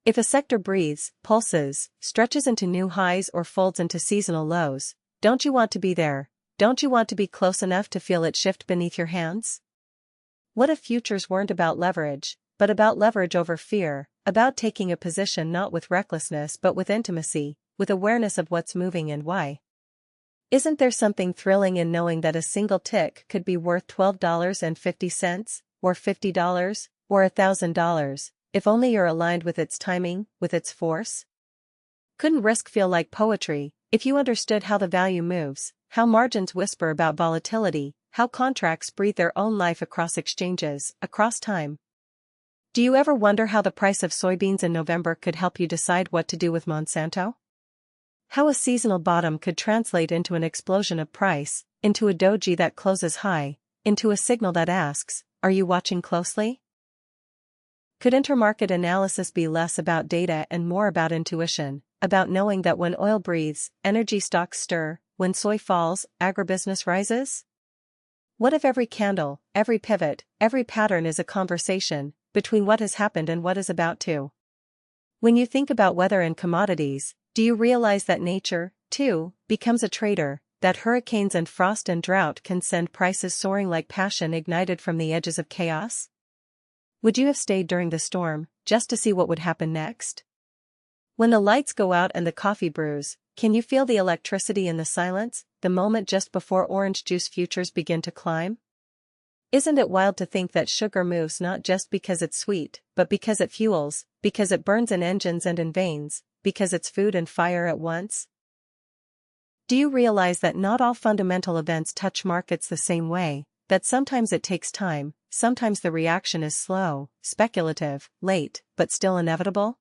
If a sector breathes, pulses, stretches into new highs or folds into seasonal lows, don't you want to be there? Don't you want to be close enough to feel it shift beneath your hands? What if futures weren't about leverage, but about leverage over fear, about taking a position not with recklessness but with intimacy, with awareness of what's moving and why? Isn't there something thrilling in knowing that a single tick could be worth $12.50, or $50, or $1,000, if only you're aligned with its timing, with its force? Couldn't risk feel like poetry, if you understood how the value moves, how margins whisper about volatility, how contracts breathe their own life across exchanges, across time? Do you ever wonder how the price of soybeans in November could help you decide what to do with Monsanto? How a seasonal bottom could translate into an explosion of price, into a doji that closes high, into a signal that asks, "Are you watching closely?" Could intermarket analysis be less about data and more about intuition, about knowing that when oil breathes, energy stocks stir, when soy falls, agribusiness rises? What if every candle, every pivot, every pattern is a conversation between what has happened and what is about to? When you think about weather and commodities, do you realize that nature, too, becomes a trader, that hurricanes and frost and drought can send prices soaring like passion ignited from the edges of chaos? Would you have stayed during the storm, just to see what would happen next? When the lights go out and the coffee brews, can you feel the electricity in the silence, the moment just before orange juice futures begin to climb? Isn't it wild to think that sugar moves not just because it's sweet, but because it fuels, because it burns in engines and in veins, because it's food and fire at once? Do you realize that not all fundamental events touch markets the same way, that sometimes it takes time, sometimes the reaction is slow, speculative, late, but still inevitable?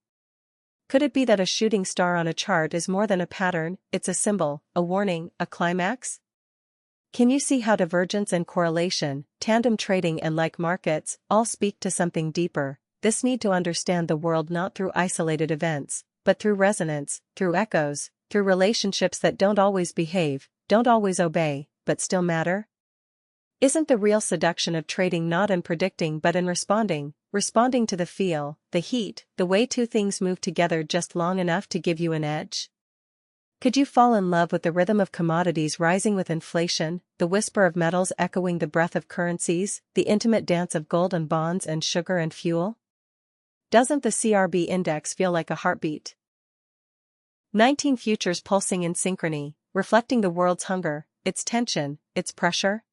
Could it be that a shooting star on a chart is more than a pattern, it's a symbol, a warning, a climax? Can you see how divergence and correlation, tandem trading and like markets, all speak to something deeper, this need to understand the world not through isolated events, but through resonance, through echoes, through relationships that don't always behave, don't always obey, but still matter? Isn't the real seduction of trading not in predicting but in responding to the feel, the heat, the way two things move together just long enough to give you an edge? Could you fall in love with the rhythm of commodities rising with inflation, the whisper of metals echoing the breath of currencies, the intimate dance of gold and bonds and sugar and fuel? Doesn't the CRB index feel like a heartbeat? 19 futures pulsing in synchrony, reflecting the world's hunger, its tension, its pressure?